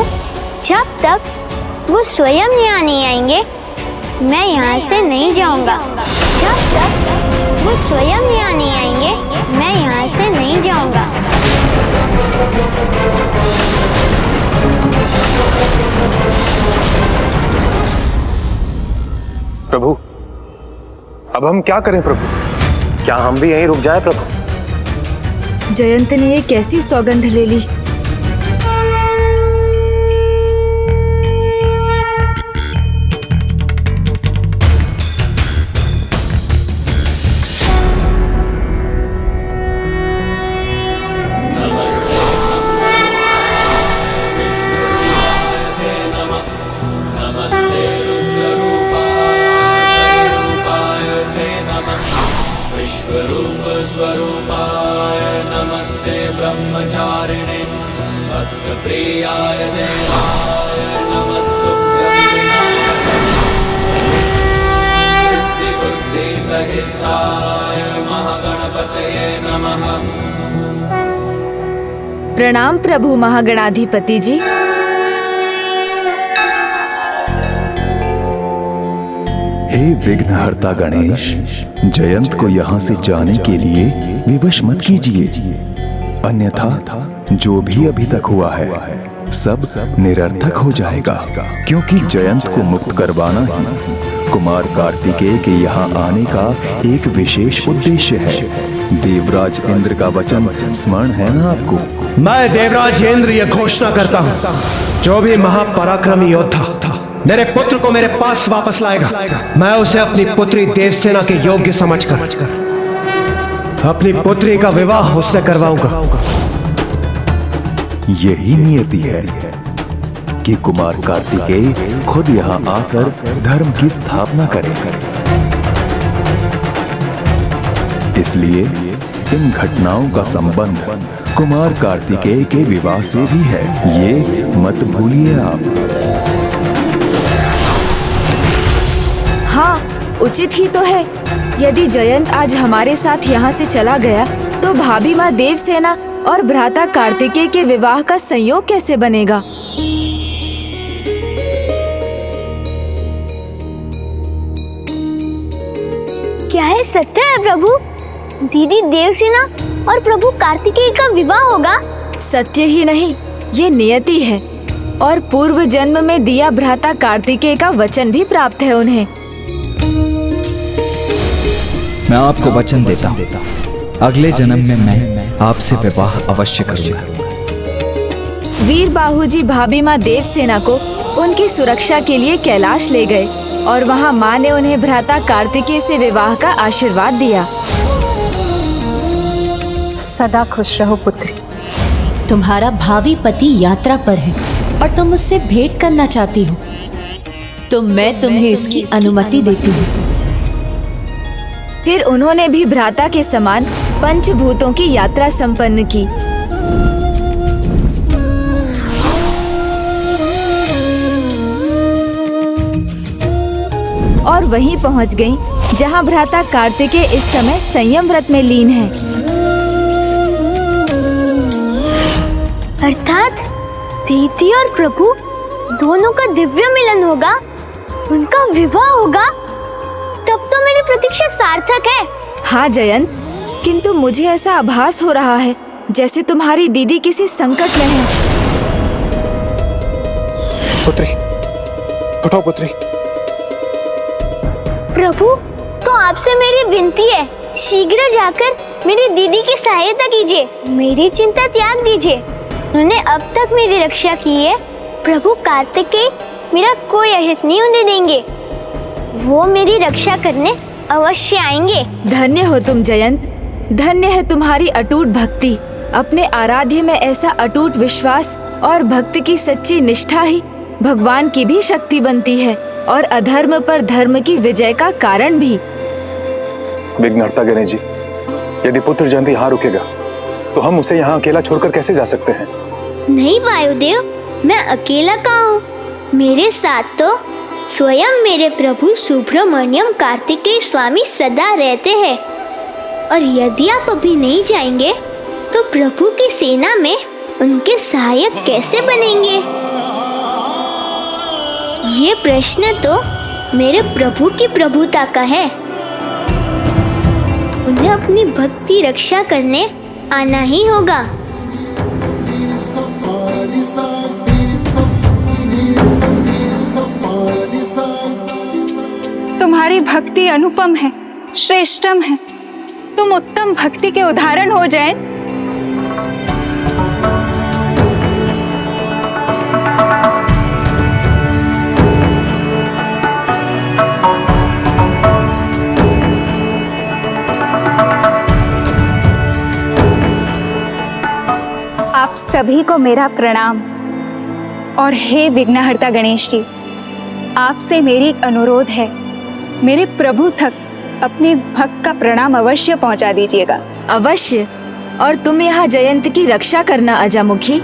जब तक वो स्वयं यहाँ नहीं आएंगे मैं यहाँ से नहीं जाऊँगा। जब तक वो स्वयं यहाँ नहीं आएंगे मैं यहाँ से नहीं जाऊँगा। प्रभु, अब हम क्या करें प्रभु? क्या हम भी यहीं रुक जाए प्रभु? जयंत ने ये कैसी सौगंध ले ली। प्रणाम प्रभु महागणाधिपति जी। हे विघ्नहर्ता गणेश, जयंत को यहाँ से जाने के लिए विवश मत कीजिए, अन्यथा जो भी अभी तक हुआ है सब निरर्थक हो जाएगा, क्योंकि जयंत को मुक्त करवाना ही कुमार कार्तिकेय के यहाँ आने का एक विशेष उद्देश्य है। देवराज इंद्र का वचन स्मरण है ना आपको? मैं देवराज इंद्र ये घोषणा करता हूँ, जो भी महापराक्रमी योद्धा मेरे पुत्र को मेरे पास वापस लाएगा, मैं उसे अपनी पुत्री देवसेना के योग्य समझकर अपनी पुत्री का विवाह उससे करवाऊंगा। यही नियति है कि कुमार कार्तिकेय खुद यहाँ आकर धर्म की स्थापना करे। इसलिए इन घटनाओं का संबंध कुमार कार्तिकेय के विवाह से भी है, ये मत भूलिए आप। हाँ, उचित ही तो है। यदि जयंत आज हमारे साथ यहाँ से चला गया तो भाभी माँ देवसेना और भ्राता कार्तिकेय के विवाह का संयोग कैसे बनेगा? क्या है सत्य है प्रभु? दीदी देवसेना और प्रभु कार्तिकेय का विवाह होगा? सत्य ही नहीं, ये नियति है, और पूर्व जन्म में दिया भ्राता कार्तिकेय का वचन भी प्राप्त है उन्हें। मैं आपको वचन देता हूँ, अगले जन्म में मैं आपसे विवाह अवश्य करूंगा। वीर बाहूजी भाभी माँ देवसेना को उनकी सुरक्षा के लिए कैलाश ले गए और वहाँ माँ ने उन्हें भ्राता कार्तिकेय से विवाह का आशीर्वाद दिया। सदा खुश रहो पुत्री। तुम्हारा भावी पति यात्रा पर है और तुम उससे भेंट करना चाहती हो, तो मैं तुम्हें इसकी अनुमति देती हूँ। फिर उन्होंने भी भ्राता के समान पंचभूतों की यात्रा संपन्न की। और वहीं पहुंच गईं, जहां भ्राता कार्तिकेय इस समय संयम व्रत में लीन है। अर्थात दीदी और प्रभु दोनों का दिव्य मिलन होगा, उनका विवाह होगा, तब तो मेरी प्रतीक्षा सार्थक है। हाँ जयंत, किंतु मुझे ऐसा आभास हो रहा है जैसे तुम्हारी दीदी किसी संकट में है। पुत्री, उठो पुत्री। प्रभु, तो आपसे मेरी विनती है, शीघ्र जाकर मेरी दीदी की सहायता कीजिए, मेरी चिंता त्याग दीजिए। उन्होंने अब तक मेरी रक्षा की है। प्रभु कार्तिकेय मेरा कोई अहित नहीं होने देंगे, वो मेरी रक्षा करने अवश्य आएंगे। धन्य हो तुम जयंत, धन्य है तुम्हारी अटूट भक्ति। अपने आराध्य में ऐसा अटूट विश्वास और भक्ति की सच्ची निष्ठा ही भगवान की भी शक्ति बनती है और अधर्म पर धर्म की विजय का कारण भी। विघ्नहर्ता गणेश जी, यदि पुत्र जयंत यहाँ रुकेगा तो हम उसे यहाँ अकेला छोड़कर कैसे जा सकते हैं? नहीं वायुदेव, मैं अकेला कहाँ हूँ, मेरे साथ तो स्वयं मेरे प्रभु सुब्रमण्यम कार्तिकेय स्वामी सदा रहते हैं। और यदि आप अभी नहीं जाएंगे तो प्रभु की सेना में उनके सहायक कैसे बनेंगे? ये प्रश्न तो मेरे प्रभु की प्रभुता का है। उन्हें अपनी भक्ति रक्षा करने आना ही होगा। तुम्हारी भक्ति अनुपम है, श्रेष्ठम है। तुम उत्तम भक्ति के उदाहरण हो जयंत। आप सभी को मेरा प्रणाम। और हे विघ्नहर्ता गणेश जी, आपसे मेरी एक अनुरोध है, मेरे प्रभु तक अपने इस भक्त का प्रणाम अवश्य पहुंचा दीजिएगा। अवश्य। और तुम यहाँ जयंत की रक्षा करना अजामुखी।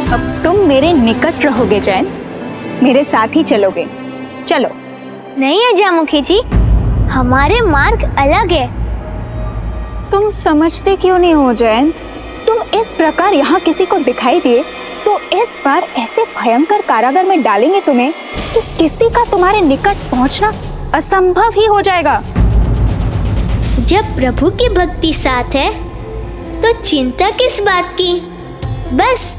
अब तुम मेरे निकट रहोगे जयंत, मेरे साथ ही चलोगे। चलो। नहीं अजामुखी जी, हमारे मार्ग अलग है। तुम समझते क्यों नहीं हो जयंत? तुम इस प्रकार यहाँ किसी को दिखाई दिए तो इस बार ऐसे भयंकर कारागार में डालेंगे तुम्हें कि किसी का तुम्हारे निकट पहुँचना असंभव ही हो जाएगा। जब प्रभु की भक्ति साथ है तो चिंता किस बात की? बस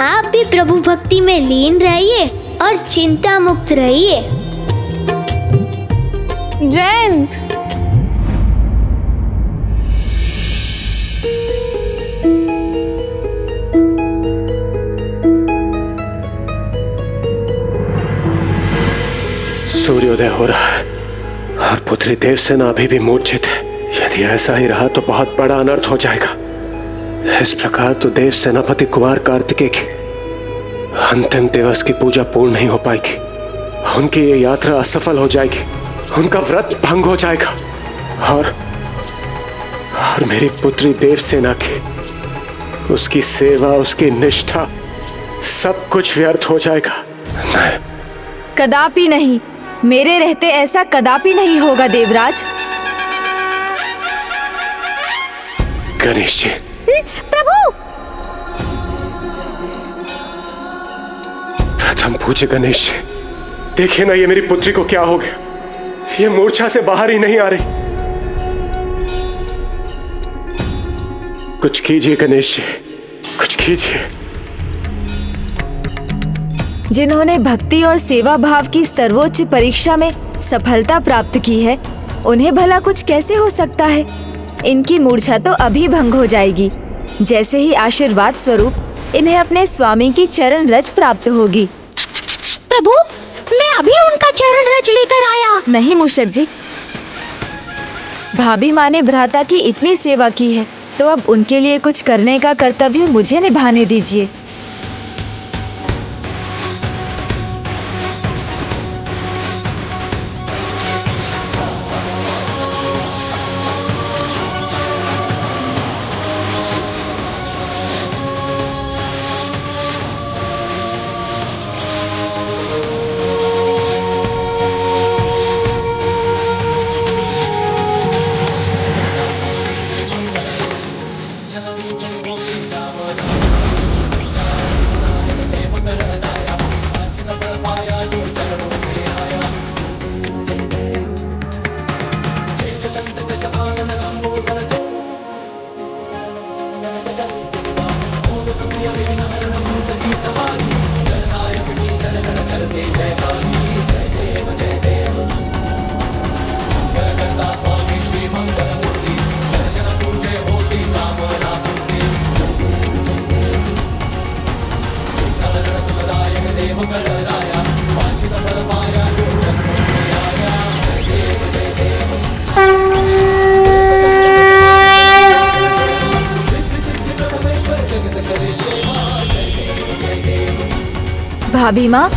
आप भी प्रभु भक्ति में लीन रहिए और चिंता मुक्त रहिए। जयंत, सूर्योदय हो रहा है और पुत्री देवसेना अभी भी मूर्छित है। यदि ऐसा ही रहा तो बहुत बड़ा अनर्थ हो जाएगा। इस प्रकार तो देव सेनापति कुमार कार्तिकेय की अंतिम दिवस की पूजा पूर्ण नहीं हो पाएगी। उनकी ये यात्रा असफल हो जाएगी, उनका व्रत भंग हो जाएगा और मेरी पुत्री देवसेना की, उसकी सेवा, उसकी निष्ठा, सब कुछ व्यर्थ हो जाएगा। कदापि नहीं, मेरे रहते ऐसा कदापि नहीं होगा देवराज। गणेश जी। प्रभु। प्रथम पूज्य गणेश जी, देखिए ना ये मेरी पुत्री को क्या हो गया। ये मूर्छा से बाहर ही नहीं आ रही। कुछ कीजिए गणेश जी, कुछ कीजिए। जिन्होंने भक्ति और सेवा भाव की सर्वोच्च परीक्षा में सफलता प्राप्त की है, उन्हें भला कुछ कैसे हो सकता है? इनकी मूर्छा तो अभी भंग हो जाएगी, जैसे ही आशीर्वाद स्वरूप इन्हें अपने स्वामी की चरण रज प्राप्त होगी। प्रभु, मैं अभी उनका चरण रज लेकर आया। नहीं मूषक जी, भाभी माँ ने भ्राता की इतनी सेवा की है, तो अब उनके लिए कुछ करने का कर्तव्य मुझे निभाने दीजिए। भाभी माँ,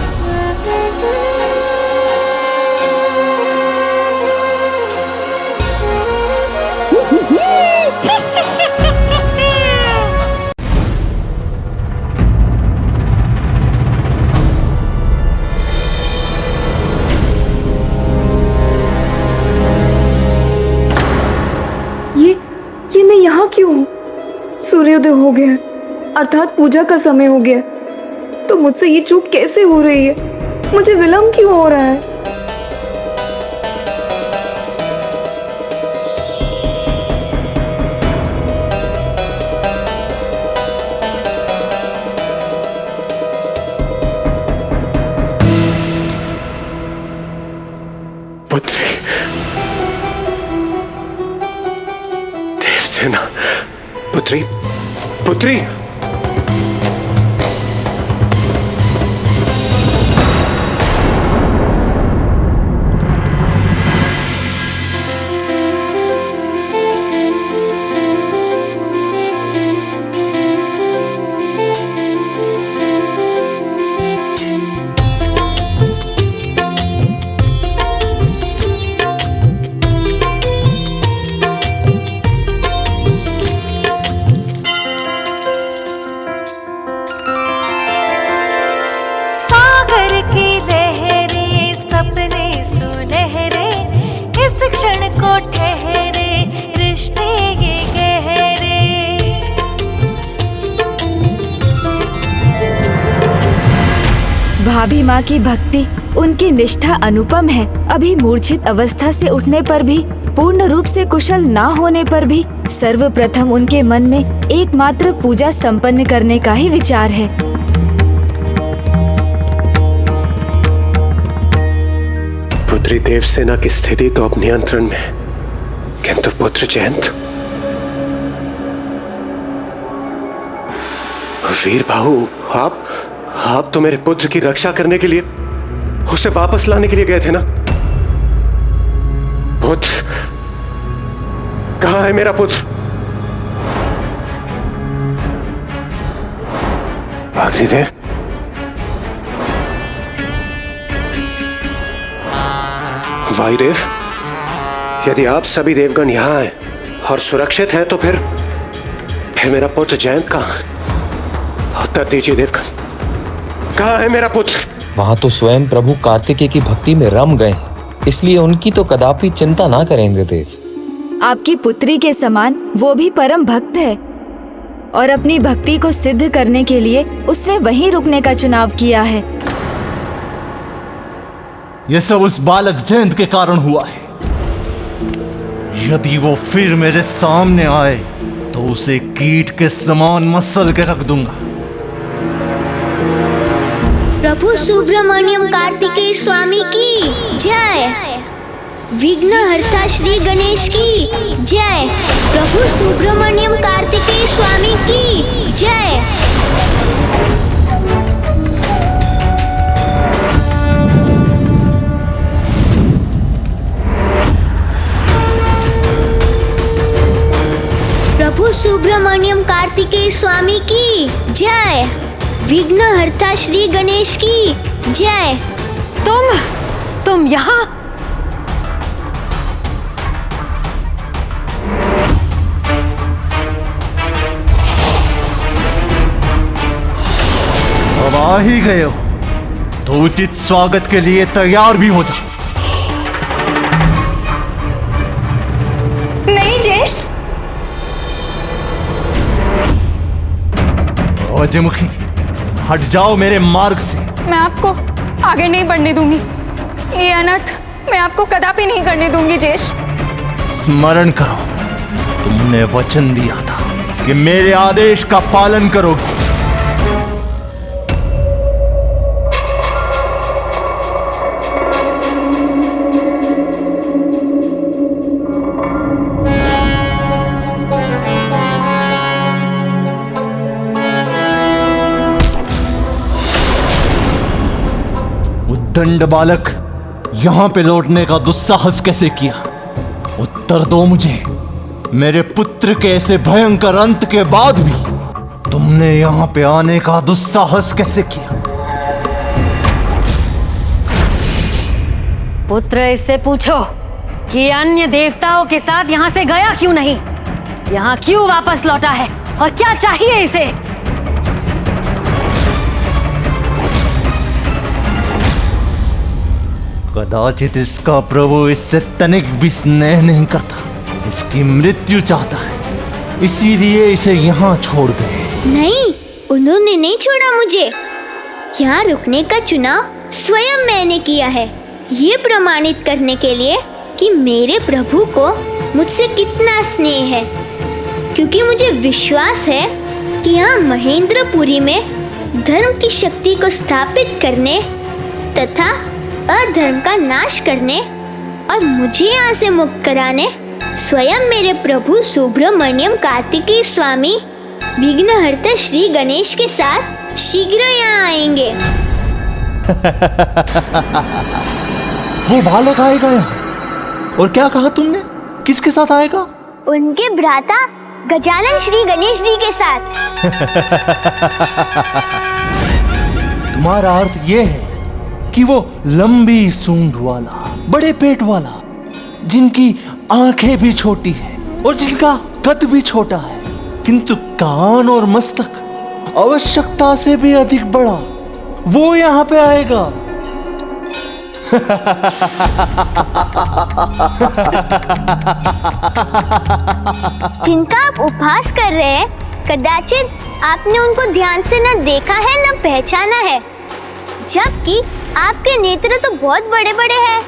ये मैं यहाँ क्यों हूँ? सूर्योदय हो गया, अर्थात पूजा का समय हो गया, तो मुझसे ये चूक कैसे हो रही है? मुझे विलंब क्यों हो रहा है? पुत्री, देवसेना, पुत्री, पुत्री। क्षण को ठहरे रिश्ते ये गहरे। भाभी माँ की भक्ति, उनकी निष्ठा अनुपम है। अभी मूर्छित अवस्था से उठने पर भी, पूर्ण रूप से कुशल ना होने पर भी सर्वप्रथम उनके मन में एकमात्र पूजा संपन्न करने का ही विचार है। पुत्री देवसेना की स्थिति तो अब नियंत्रण में है, किंतु पुत्र जयंत, वीर बाहु, आप तो मेरे पुत्र की रक्षा करने के लिए, उसे वापस लाने के लिए गए थे ना? पुत्र, कहाँ है मेरा पुत्र? अग्निदेव, वायुदेव, यदि आप सभी देवगण यहाँ हैं और सुरक्षित हैं, तो फिर मेरा पुत्र जयंत कहाँ है? उत्तर दीजिए देवगण, कहाँ है मेरा पुत्र? वहां तो स्वयं प्रभु कार्तिकेय की भक्ति में रम गए हैं, इसलिए उनकी तो कदापि चिंता ना करेंगे देव। आपकी पुत्री के समान वो भी परम भक्त है और अपनी भक्ति को सिद्ध करने के लिए उसने वहीं रुकने का चुनाव किया है। यह सब उस बालक जयंत के कारण हुआ है। यदि वो फिर मेरे सामने आए तो उसे कीट के समान मसल के रख दूंगा। प्रभु सुब्रमण्यम कार्तिकेय स्वामी की जय। विघ्नहर्ता श्री गणेश की जय। प्रभु सुब्रमण्यम कार्तिकेय स्वामी की जय। प्रभु सुब्रमण्यम कार्तिकेय स्वामी की जय। विघ्नहर्ता श्री गणेश की जय। तुम यहाँ? अब आ ही गए हो तो उचित स्वागत के लिए तैयार भी हो जाओ। नहीं ज्येष्ठ। अजयमुखी, हट जाओ मेरे मार्ग से। मैं आपको आगे नहीं बढ़ने दूंगी। ये अनर्थ मैं आपको कदापि नहीं करने दूंगी ज्येष्ठ। स्मरण करो, तुमने वचन दिया था कि मेरे आदेश का पालन करोगे। दंड बालक, यहां पे लौटने का दुस्साहस कैसे किया? उत्तर दो मुझे। मेरे पुत्र के ऐसे भयंकर अंत के बाद भी तुमने यहां पे आने का दुस्साहस कैसे किया? पुत्र इससे पूछो कि अन्य देवताओं के साथ यहाँ से गया क्यों नहीं, यहाँ क्यों वापस लौटा है और क्या चाहिए इसे। कदाचित इसका प्रभु इससे तनिक भी स्नेह नहीं करता, इसकी मृत्यु चाहता है, इसीलिए इसे यहाँ छोड़ गए। नहीं, उन्होंने नहीं छोड़ा मुझे। यहाँ रुकने का चुनाव स्वयं मैंने किया है, ये प्रमाणित करने के लिए कि मेरे प्रभु को मुझसे कितना स्नेह है। क्योंकि मुझे विश्वास है कि यहाँ महेंद्रपुरी में धर्म की शक्ति को स्थापित करने तथा अधर्म का नाश करने और मुझे यहाँ से मुक्त कराने स्वयं मेरे प्रभु सुब्रमण्यम कार्तिकेय स्वामी विघ्नहर्ता श्री गणेश के साथ शीघ्र यहाँ आएंगे। वो बालक आएगा यहाँ? और क्या कहा तुमने, किसके साथ आएगा? उनके भ्राता गजानन श्री गणेश जी के साथ। तुम्हारा अर्थ ये है कि वो लंबी सूंड वाला, बड़े पेट वाला, जिनकी आंखें भी छोटी है और जिनका कद भी छोटा है, किंतु कान और मस्तक आवश्यकता से भी अधिक बड़ा, वो यहाँ पे आएगा। जिनका आप उपहास कर रहे हैं, कदाचित आपने उनको ध्यान से न देखा है न पहचाना है, जबकि आपके नेत्र तो बहुत बड़े बड़े हैं।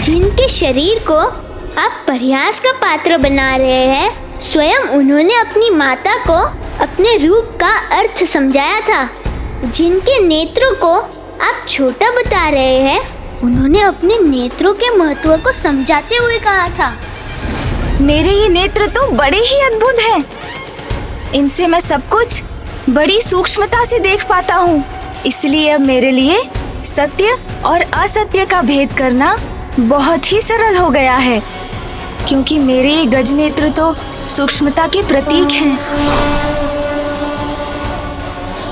जिनके शरीर को आप परिहास का पात्र बना रहे हैं, स्वयं उन्होंने अपनी माता को अपने रूप का अर्थ समझाया था। जिनके नेत्रों को आप छोटा बता रहे हैं, उन्होंने अपने नेत्रों के महत्व को समझाते हुए कहा था। मेरे ये नेत्र तो बड़े ही अद्भुत हैं। इनसे मैं सब कुछ बड़ी सूक्ष्मता से देख पाता हूँ। इसलिए अब मेरे लिए सत्य और असत्य का भेद करना बहुत ही सरल हो गया है, क्योंकि मेरे ये गज नेत्र तो सूक्ष्मता के प्रतीक हैं।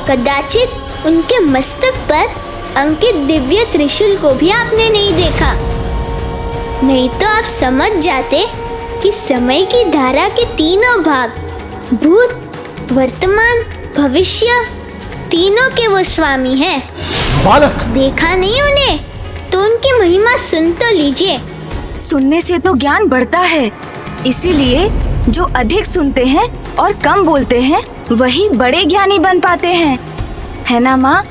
कदाचित उनके मस्तक पर अंकित दिव्य त्रिशूल को भी आपने नहीं देखा, नहीं तो आप समझ जाते कि समय की धारा के तीनों भाग, भूत, वर्तमान, भविष्य, तीनों के वो स्वामी हैं। बालक! देखा नहीं उन्हें? तो उनकी महिमा सुन तो लीजिए। सुनने से तो ज्ञान बढ़ता है, इसीलिए जो अधिक सुनते हैं और कम बोलते हैं वही बड़े ज्ञानी बन पाते हैं, है ना माँ?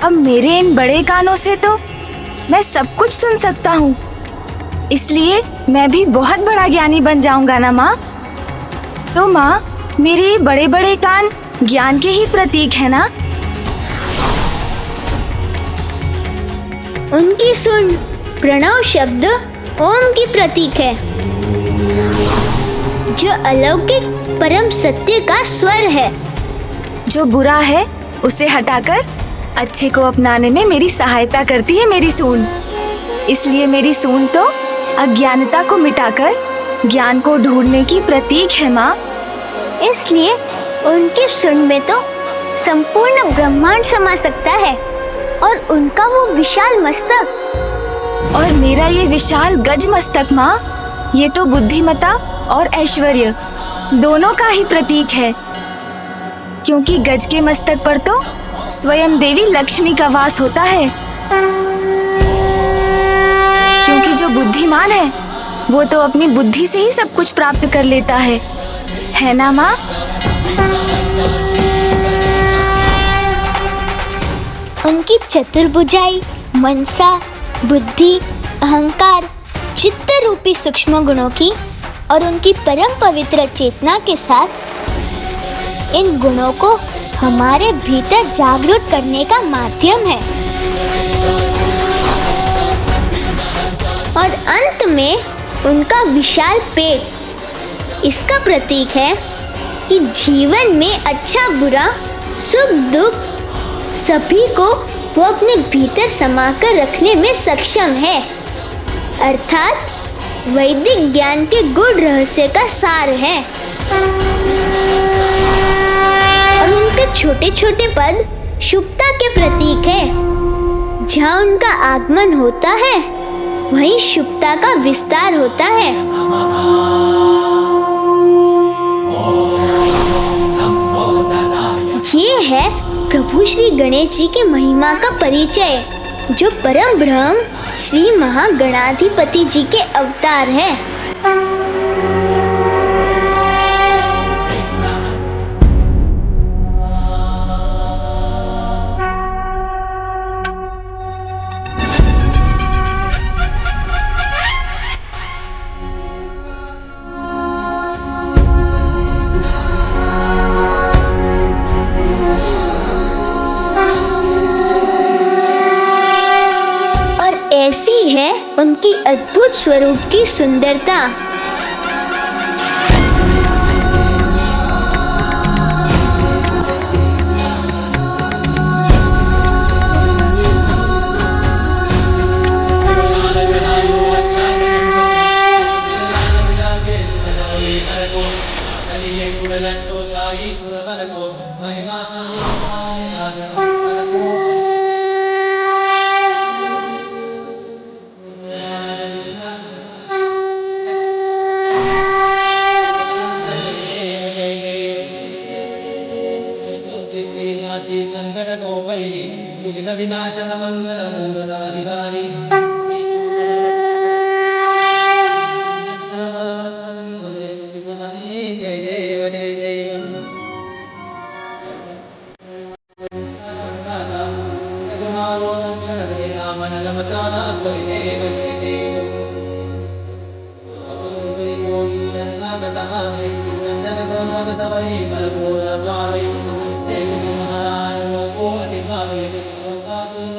अब मेरे इन बड़े कानों से तो मैं सब कुछ सुन सकता हूँ, इसलिए मैं भी बहुत बड़ा ज्ञानी बन जाऊंगा ना माँ? तो माँ, मेरे ये बड़े बड़े कान ज्ञान के ही प्रतीक है ना? उनकी सुन प्रणव शब्द ओम की प्रतीक है, जो अलौकिक परम सत्य का स्वर है। जो बुरा है उसे हटाकर अच्छे को अपनाने में मेरी सहायता करती है मेरी सूंड। इसलिए मेरी सूंड तो अज्ञानता को मिटाकर ज्ञान को ढूंढने की प्रतीक है माँ। इसलिए उनकी सूंड में तो संपूर्ण ब्रह्मांड समा सकता है, और उनका वो विशाल मस्तक और मेरा ये विशाल गज मस्तक माँ, ये तो बुद्धिमता और ऐश्वर्य दोनों का ही प्रतीक है, क्योंकि गज के मस्तक पर तो स्वयं देवी लक्ष्मी का वास होता है। क्योंकि जो बुद्धिमान है वो तो अपनी बुद्धि से ही सब कुछ प्राप्त कर लेता है ना माँ? उनकी चतुर्भुजाई, मनसा, बुद्धि, अहंकार, चित्त रूपी सूक्ष्म गुणों की और उनकी परम पवित्र चेतना के साथ इन गुणों को हमारे भीतर जागृत करने का माध्यम है। और अंत में उनका विशाल पेट इसका प्रतीक है कि जीवन में अच्छा बुरा, सुख दुख सभी को वो अपने भीतर समाकर रखने में सक्षम है, अर्थात वैदिक ज्ञान के गूढ़ रहस्य का सार है। और उनके छोटे छोटे पद शुभता के प्रतीक है, जहाँ उनका आगमन होता है वहीं शुकता का विस्तार होता है। ये है प्रभु श्री गणेश जी की महिमा का परिचय, जो परम ब्रह्म श्री महागणाधिपति जी के अवतार है। ऐसी है उनकी अद्भुत स्वरूप की सुंदरता।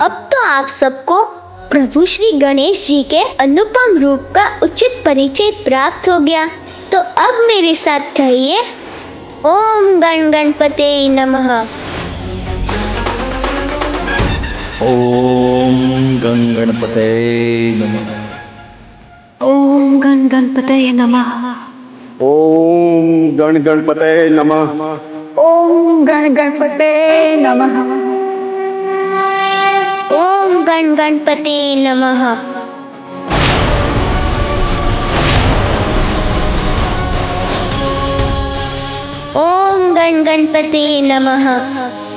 अब तो आप सबको प्रभु श्री गणेश जी के अनुपम रूप का उचित परिचय प्राप्त हो गया, तो अब मेरे साथ कहिए ओम गण गणपते नमः। ओम गण गणपते नमः। ओम गण गणपते नमः। ओम गण गणपते नमः। ओम गण गणपते नमः। ओम गण गणपते नमः। ओम गण गणपते नमः। ओम गण गणपते नमः।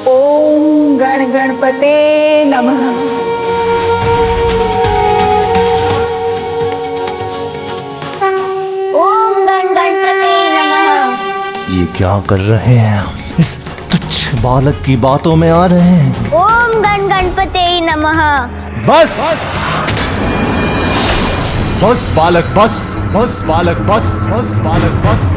ओम गण गणपते नमः। ये क्या कर रहे हैं? इस तुच्छ बालक की बातों में आ रहे हैं। ओम गण गणपते नमः। बस बस बालक बस, बस बालक बस, बस बालक बस।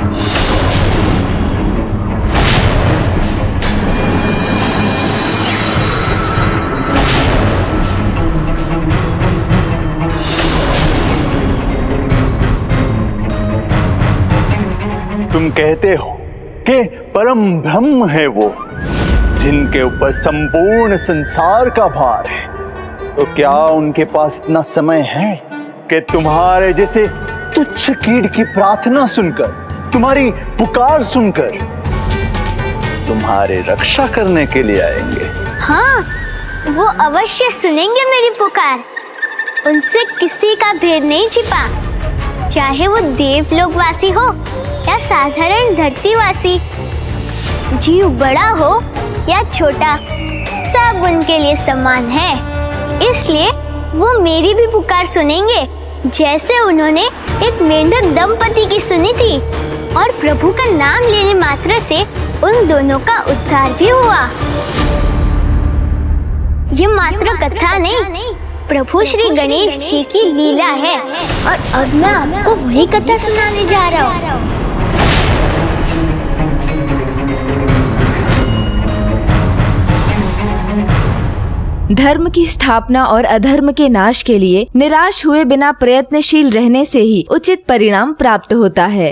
तुम कहते हो कि परम ब्रह्म है वो, जिनके ऊपर संपूर्ण संसार का भार है, तो क्या उनके पास इतना समय है कि तुम्हारे जैसे तुच्छ कीड़ की प्रार्थना सुनकर, तुम्हारी पुकार सुनकर तुम्हारे रक्षा करने के लिए आएंगे? हाँ, वो अवश्य सुनेंगे मेरी पुकार। उनसे किसी का भेद नहीं छिपा, चाहे वो देवलोकवासी हो या साधारण धरतीवासी, जीव बड़ा हो या छोटा, सब उनके लिए समान है। इसलिए वो मेरी भी पुकार सुनेंगे, जैसे उन्होंने एक मेंढक दंपति की सुनी थी, और प्रभु का नाम लेने मात्र से उन दोनों का उद्धार भी हुआ। ये मात्र कथा नहीं, प्रभु श्री गणेश जी की लीला है, और अब मैं आपको वही कथा सुनाने जा रहा हूँ। धर्म की स्थापना और अधर्म के नाश के लिए निराश हुए बिना प्रयत्नशील रहने से ही उचित परिणाम प्राप्त होता है।